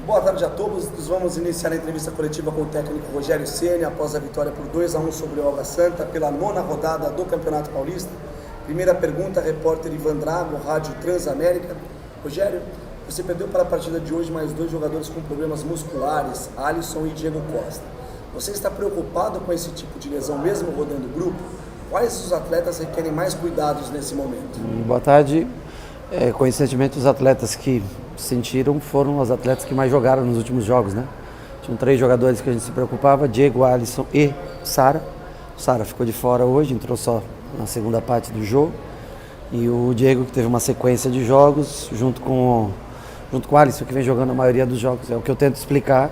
Boa tarde a todos. Vamos iniciar a entrevista coletiva com o técnico Rogério Ceni após a vitória por 2-1 sobre o Água Santa pela 9ª rodada do Campeonato Paulista. Primeira pergunta, repórter Ivan Drago, Rádio Transamérica. Rogério, você perdeu para a partida de hoje mais 2 jogadores com problemas musculares, Alisson e Diego Costa. Você está preocupado com esse tipo de lesão mesmo rodando o grupo? Quais os atletas requerem mais cuidados nesse momento? Boa tarde. Coincidentemente, os atletas que sentiram foram os atletas que mais jogaram nos últimos jogos, né? Tinham 3 jogadores que a gente se preocupava, Diego, Alisson e Sara. O Sara ficou de fora hoje, entrou só na segunda parte do jogo. E o Diego, que teve uma sequência de jogos, junto com o Alisson, que vem jogando a maioria dos jogos. É o que eu tento explicar,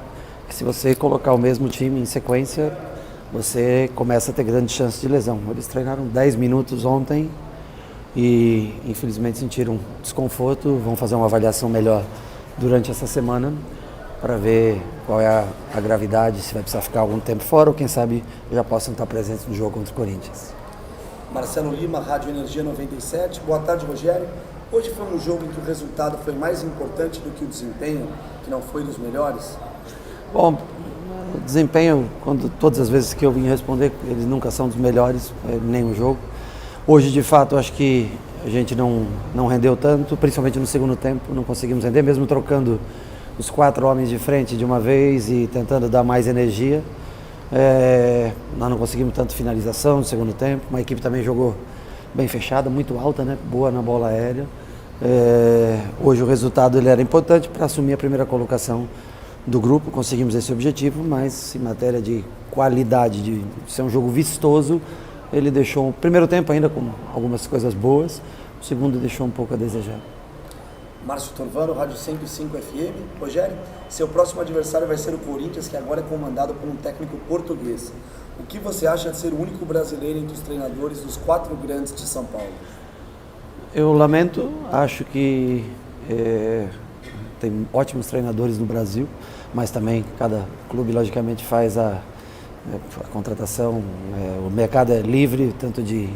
que se você colocar o mesmo time em sequência, você começa a ter grande chance de lesão. Eles treinaram 10 minutos ontem e infelizmente sentiram desconforto. Vão fazer uma avaliação melhor durante essa semana para ver qual é a gravidade, se vai precisar ficar algum tempo fora ou quem sabe já possam estar presentes no jogo contra o Corinthians. Marcelo Lima, Rádio Energia 97. Boa tarde, Rogério. Hoje foi um jogo em que o resultado foi mais importante do que o desempenho, que não foi dos melhores? Bom, o desempenho, todas as vezes que eu vim responder, eles nunca são dos melhores, nem o jogo. Hoje, de fato, acho que a gente não rendeu tanto, principalmente no segundo tempo, não conseguimos render, mesmo trocando os 4 homens de frente de uma vez e tentando dar mais energia. Nós não conseguimos tanto finalização no segundo tempo, uma equipe também jogou bem fechada, muito alta, né? Boa na bola aérea. Hoje o resultado ele era importante para assumir a primeira colocação do grupo, conseguimos esse objetivo, mas em matéria de qualidade, de ser um jogo vistoso, ele deixou o primeiro tempo ainda com algumas coisas boas, o segundo deixou um pouco a desejar. Márcio Torvano, Rádio 105 FM. Rogério, seu próximo adversário vai ser o Corinthians, que agora é comandado por um técnico português. O que você acha de ser o único brasileiro entre os treinadores dos 4 grandes de São Paulo? Eu lamento, acho que tem ótimos treinadores no Brasil, mas também cada clube logicamente faz a contratação, o mercado é livre, tanto de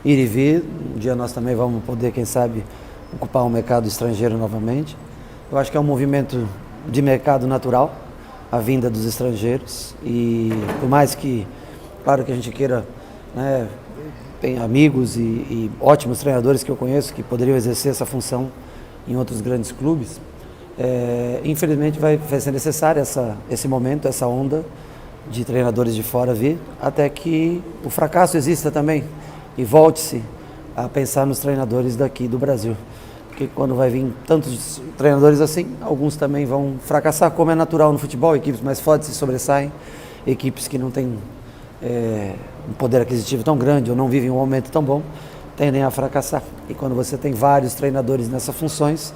ir e vir. Um dia nós também vamos poder, quem sabe, ocupar um mercado estrangeiro novamente. Eu acho que é um movimento de mercado natural, a vinda dos estrangeiros, e por mais que, claro que a gente queira, né, tem amigos e ótimos treinadores que eu conheço que poderiam exercer essa função em outros grandes clubes, infelizmente vai ser necessário esse momento, essa onda de treinadores de fora vir, até que o fracasso exista também e volte-se a pensar nos treinadores daqui do Brasil. Porque quando vai vir tantos treinadores assim, alguns também vão fracassar, como é natural no futebol, equipes mais fortes se sobressaem, equipes que não têm um poder aquisitivo tão grande ou não vivem um momento tão bom, tendem a fracassar. E quando você tem vários treinadores nessas funções,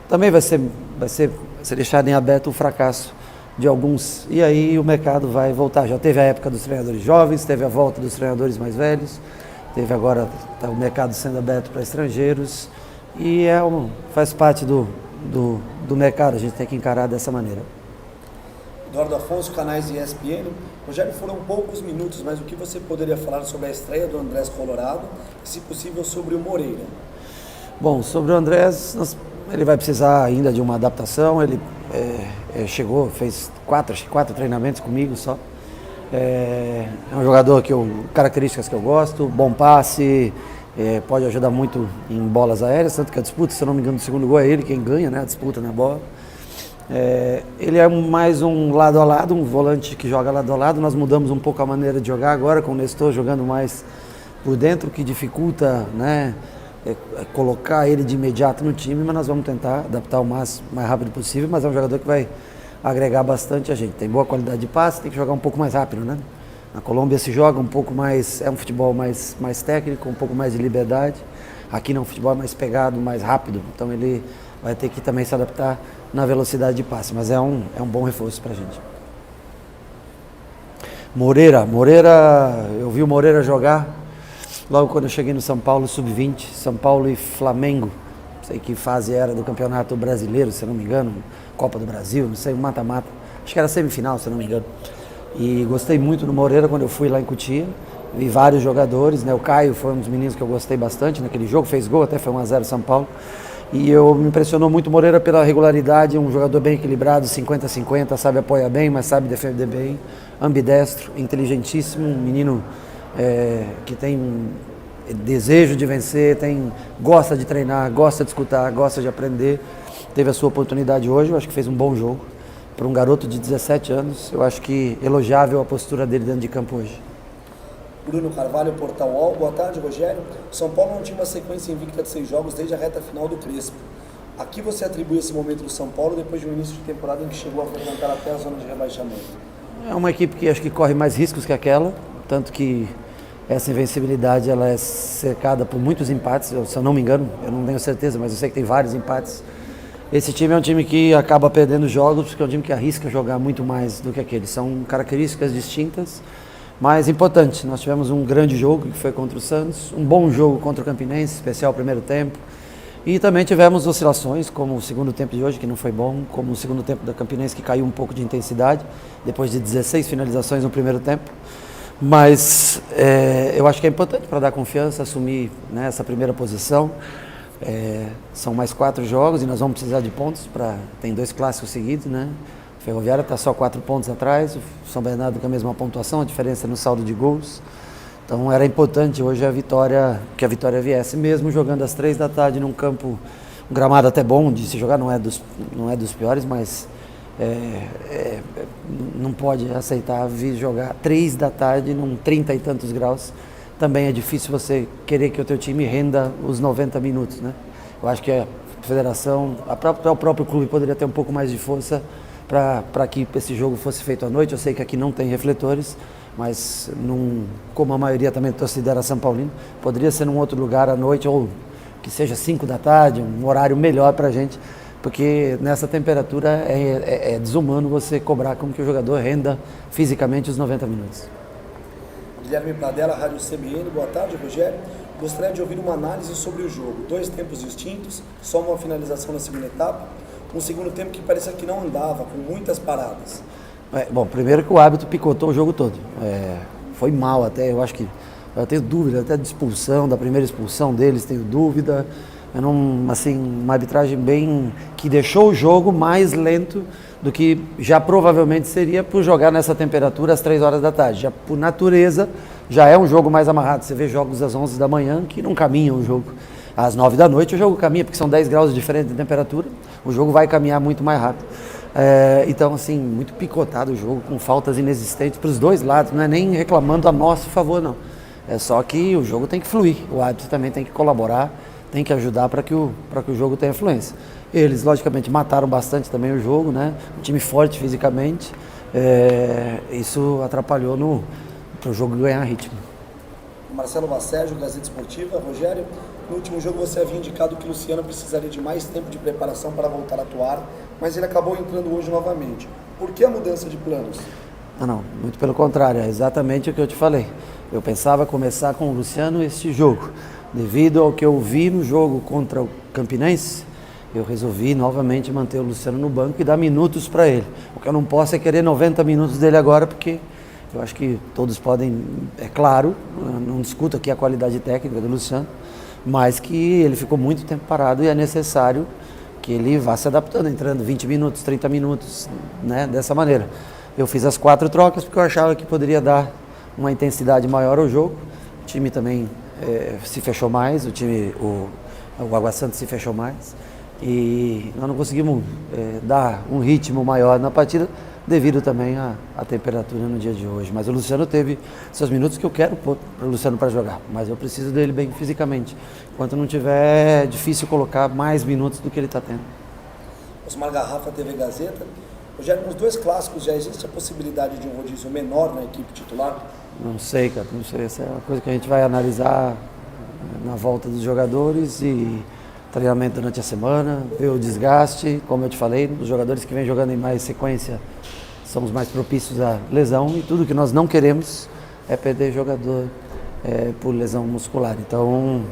também vai ser deixado em aberto o fracasso de alguns, e aí o mercado vai voltar. Já teve a época dos treinadores jovens, teve a volta dos treinadores mais velhos, teve agora o mercado sendo aberto para estrangeiros, e faz parte do mercado, a gente tem que encarar dessa maneira. Eduardo Afonso, canais ESPN. Rogério, foram poucos minutos, mas o que você poderia falar sobre a estreia do Andrés Colorado e, se possível, sobre o Moreira? Bom, sobre o Andrés, ele vai precisar ainda de uma adaptação. Ele chegou, fez 4 treinamentos comigo só. É um jogador características que eu gosto, bom passe, pode ajudar muito em bolas aéreas, tanto que a disputa, se eu não me engano, o segundo gol é ele quem ganha, né, a disputa na bola. Ele é mais um lado a lado, um volante que joga lado a lado. Nós mudamos um pouco a maneira de jogar agora, com o Nestor jogando mais por dentro, o que dificulta, né, colocar ele de imediato no time, mas nós vamos tentar adaptar o mais rápido possível. Mas é um jogador que vai agregar bastante a gente. Tem boa qualidade de passe, tem que jogar um pouco mais rápido, né? Na Colômbia se joga um pouco mais, é um futebol mais técnico, um pouco mais de liberdade. Aqui não, um futebol mais pegado, mais rápido. Então ele vai ter que também se adaptar na velocidade de passe, mas é um bom reforço pra gente. Moreira, eu vi o Moreira jogar logo quando eu cheguei no São Paulo Sub-20, São Paulo e Flamengo. Não sei que fase era do Campeonato Brasileiro, se eu não me engano, Copa do Brasil, não sei, mata-mata. Acho que era semifinal, se eu não me engano. E gostei muito do Moreira quando eu fui lá em Cotia. Vi vários jogadores, né? O Caio foi um dos meninos que eu gostei bastante naquele jogo, fez gol, até foi 1-0 São Paulo. E me impressionou muito o Moreira pela regularidade, um jogador bem equilibrado, 50-50, sabe apoiar bem, mas sabe defender bem, ambidestro, inteligentíssimo, um menino que tem desejo de vencer, gosta de treinar, gosta de escutar, gosta de aprender. Teve a sua oportunidade hoje, eu acho que fez um bom jogo. Para um garoto de 17 anos, eu acho que elogiável a postura dele dentro de campo hoje. Bruno Carvalho, Portal UOL. Boa tarde, Rogério. São Paulo não tinha uma sequência invicta de 6 jogos desde a reta final do Crespo. A que você atribui esse momento do São Paulo depois de um início de temporada em que chegou a frequentar até a zona de rebaixamento? É uma equipe que acho que corre mais riscos que aquela, tanto que essa invencibilidade ela é cercada por muitos empates, se eu não me engano, eu não tenho certeza, mas eu sei que tem vários empates. Esse time é um time que acaba perdendo jogos porque é um time que arrisca jogar muito mais do que aquele. São características distintas, mas importante. Nós tivemos um grande jogo que foi contra o Santos, um bom jogo contra o Campinense, especial primeiro tempo. E também tivemos oscilações, como o segundo tempo de hoje, que não foi bom, como o segundo tempo da Campinense, que caiu um pouco de intensidade, depois de 16 finalizações no primeiro tempo. Mas eu acho que é importante para dar confiança, assumir, né, essa primeira posição. São mais 4 jogos e nós vamos precisar de pontos. Tem 2 clássicos seguidos, né? O Ferroviária está só 4 pontos atrás, o São Bernardo com a mesma pontuação, a diferença no saldo de gols. Então era importante hoje que a vitória viesse, mesmo jogando às 3 da tarde num campo, um gramado até bom de se jogar, não é dos piores, mas não pode aceitar vir jogar 3 da tarde num 30 e tantos graus. Também é difícil você querer que o teu time renda os 90 minutos, né? Eu acho que a federação, o próprio clube poderia ter um pouco mais de força para que esse jogo fosse feito à noite. Eu sei que aqui não tem refletores, mas como a maioria também torcida era São Paulino, poderia ser num outro lugar à noite, ou que seja 5 da tarde, um horário melhor para a gente, porque nessa temperatura é desumano você cobrar com que o jogador renda fisicamente os 90 minutos. Guilherme Pradella, Rádio CBN. Boa tarde, Rogério. Gostaria de ouvir uma análise sobre o jogo. 2 tempos distintos, só uma finalização na segunda etapa. Um segundo tempo que parecia que não andava, com muitas paradas. Bom, primeiro que o árbitro picotou o jogo todo. Foi mal até, eu tenho dúvida até de expulsão, da primeira expulsão deles, tenho dúvida. Uma arbitragem que deixou o jogo mais lento do que já provavelmente seria por jogar nessa temperatura às 3 horas da tarde. Já por natureza, já é um jogo mais amarrado. Você vê jogos às 11 da manhã que não caminham o jogo. Às 9 da noite o jogo caminha, porque são 10 graus de diferença de temperatura, o jogo vai caminhar muito mais rápido. Então, assim, muito picotado o jogo, com faltas inexistentes para os dois lados, não é nem reclamando a nosso favor, não. É só que o jogo tem que fluir, o árbitro também tem que colaborar, tem que ajudar para que o jogo tenha fluência. Eles, logicamente, mataram bastante também o jogo, né? Um time forte fisicamente, isso atrapalhou para o jogo ganhar ritmo. Marcelo Bassérgio, Gazeta Esportiva. Rogério, no último jogo você havia indicado que Luciano precisaria de mais tempo de preparação para voltar a atuar, mas ele acabou entrando hoje novamente. Por que a mudança de planos? Não, muito pelo contrário, é exatamente o que eu te falei. Eu pensava começar com o Luciano este jogo. Devido ao que eu vi no jogo contra o Campinense, eu resolvi novamente manter o Luciano no banco e dar minutos para ele. O que eu não posso é querer 90 minutos dele agora, porque eu acho que todos podem, é claro, não discuto aqui a qualidade técnica do Luciano, mas que ele ficou muito tempo parado e é necessário que ele vá se adaptando, entrando 20 minutos, 30 minutos, né, dessa maneira. Eu fiz as 4 trocas porque eu achava que poderia dar uma intensidade maior ao jogo. O time também se fechou mais, o Água Santa se fechou mais e nós não conseguimos dar um ritmo maior na partida devido também à temperatura no dia de hoje. Mas o Luciano teve seus minutos que eu quero pôr para o Luciano para jogar, mas eu preciso dele bem fisicamente. Enquanto não tiver, é difícil colocar mais minutos do que ele está tendo. Osmar Garrafa, TV Gazeta. Rogério, nos 2 clássicos já existe a possibilidade de um rodízio menor na equipe titular? Não sei, cara, não sei. Essa é uma coisa que a gente vai analisar na volta dos jogadores e treinamento durante a semana, ver o desgaste. Como eu te falei, os jogadores que vêm jogando em mais sequência são os mais propícios à lesão e tudo que nós não queremos é perder jogador por lesão muscular. Então,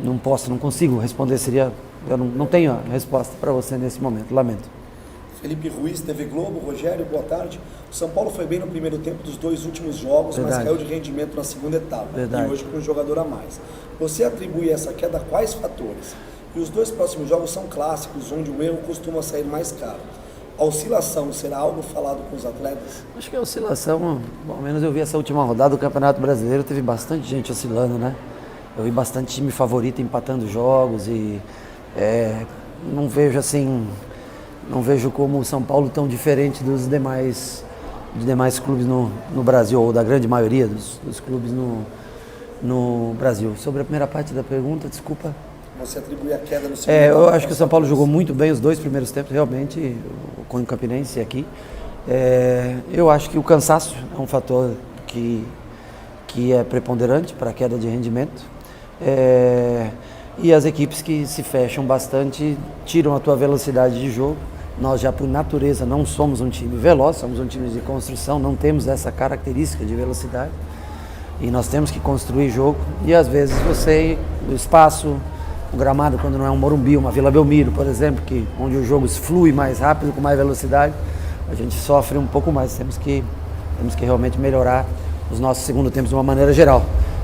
não consigo responder, eu não tenho a resposta para você nesse momento, lamento. Felipe Ruiz, TV Globo. Rogério, boa tarde. O São Paulo foi bem no primeiro tempo dos 2 últimos jogos, Verdade. mas caiu de rendimento na segunda etapa. Verdade. E hoje com um jogador a mais. Você atribui essa queda a quais fatores? E os 2 próximos jogos são clássicos, onde o erro costuma sair mais caro. A oscilação será algo falado com os atletas? Acho que a oscilação, ao menos eu vi essa última rodada do Campeonato Brasileiro, teve bastante gente oscilando, né? Eu vi bastante time favorito empatando jogos e não vejo assim, não vejo como o São Paulo tão diferente dos demais clubes no Brasil, ou da grande maioria dos clubes no Brasil. Sobre a primeira parte da pergunta, desculpa. Você atribui a queda no segundo Eu acho que o São Paulo jogou muito bem os 2 primeiros tempos, realmente, com o Campinense aqui. Eu acho que o cansaço é um fator que é preponderante para a queda de rendimento. E as equipes que se fecham bastante tiram a tua velocidade de jogo. Nós já por natureza não somos um time veloz, somos um time de construção, não temos essa característica de velocidade. E nós temos que construir jogo e às vezes o espaço, o gramado, quando não é um Morumbi, uma Vila Belmiro, por exemplo, onde o jogo flui mais rápido, com mais velocidade, a gente sofre um pouco mais. Temos que realmente melhorar os nossos segundo tempos de uma maneira geral.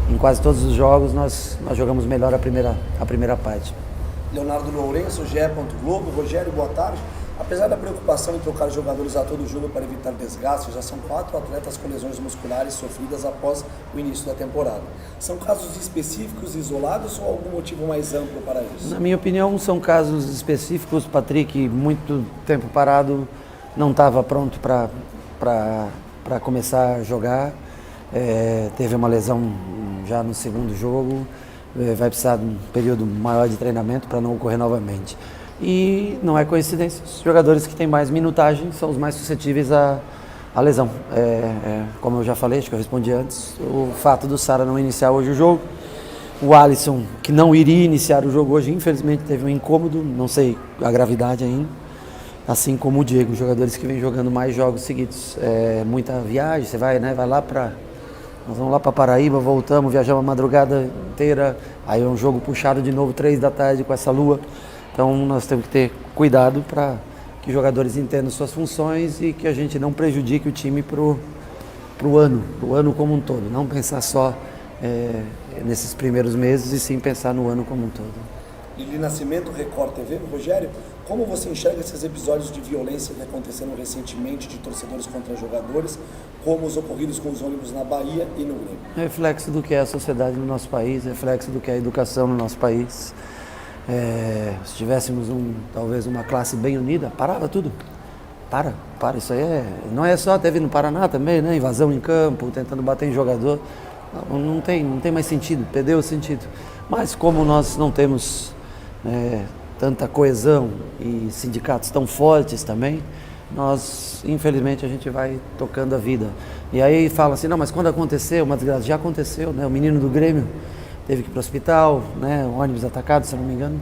Em quase todos os jogos nós jogamos melhor a primeira parte. Leonardo Lourenço, GE. Globo. Rogério, boa tarde. Apesar da preocupação em trocar jogadores a todo jogo para evitar desgaste, já são 4 atletas com lesões musculares sofridas após o início da temporada. São casos específicos, isolados ou algum motivo mais amplo para isso? Na minha opinião, são casos específicos. Patrick, muito tempo parado, não estava pronto para começar a jogar. Teve uma lesão já no segundo jogo, vai precisar de um período maior de treinamento para não ocorrer novamente. E não é coincidência, os jogadores que têm mais minutagem são os mais suscetíveis à lesão. Como eu já falei, acho que eu respondi antes, o fato do Sara não iniciar hoje o jogo, o Alisson, que não iria iniciar o jogo hoje, infelizmente teve um incômodo, não sei a gravidade ainda, assim como o Diego, jogadores que vêm jogando mais jogos seguidos. Muita viagem, você vai lá nós vamos lá para Paraíba, voltamos, viajamos a madrugada inteira, aí é um jogo puxado de novo, 3 da tarde com essa lua. Então nós temos que ter cuidado para que os jogadores entendam suas funções e que a gente não prejudique o time pro ano como um todo. Não pensar só nesses primeiros meses e sim pensar no ano como um todo. Lili Nascimento, Record TV. Rogério, como você enxerga esses episódios de violência que aconteceram recentemente de torcedores contra jogadores, como os ocorridos com os ônibus na Bahia e no Grêmio? Reflexo do que é a sociedade no nosso país, reflexo do que é a educação no nosso país. Se tivéssemos talvez uma classe bem unida, parava tudo. Para, isso aí não é só, teve no Paraná também, né? Invasão em campo, tentando bater em jogador. Não tem mais sentido, perdeu o sentido. Mas como nós não temos tanta coesão e sindicatos tão fortes também, nós, infelizmente, a gente vai tocando a vida. E aí fala assim, não, mas quando aconteceu, uma desgraça, já aconteceu, né? O menino do Grêmio teve que ir para o hospital, né? O ônibus atacado, se eu não me engano.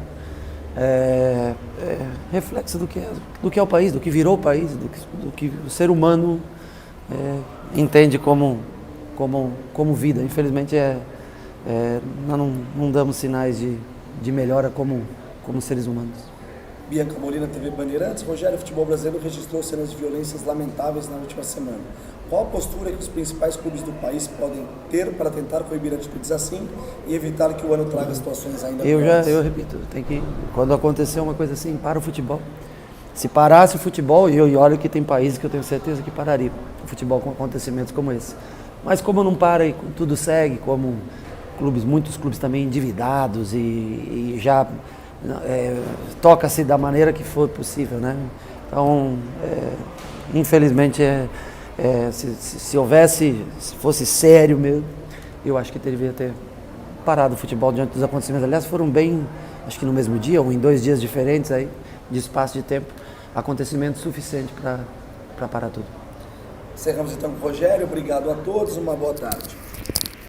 Reflexo do que é o país, do que virou o país, do que o ser humano entende como vida. Infelizmente, nós não damos sinais de melhora como seres humanos. Bianca Molina, TV Bandeirantes. Rogério, o futebol brasileiro registrou cenas de violências lamentáveis na última semana. Qual a postura que os principais clubes do país podem ter para tentar coibir atitudes assim e evitar que o ano traga situações ainda piores? Eu repito, quando acontecer uma coisa assim, para o futebol. Se parasse o futebol, e olha que tem países que eu tenho certeza que pararia o futebol com acontecimentos como esse. Mas como não para e tudo segue, como muitos clubes também endividados e já toca-se da maneira que for possível, né? Então, infelizmente, se fosse sério mesmo, eu acho que deveria ter parado o futebol diante dos acontecimentos. Aliás, foram bem, acho que no mesmo dia ou em 2 dias diferentes aí, de espaço de tempo, acontecimento suficiente para parar tudo. Encerramos então com o Rogério, obrigado a todos, uma boa tarde.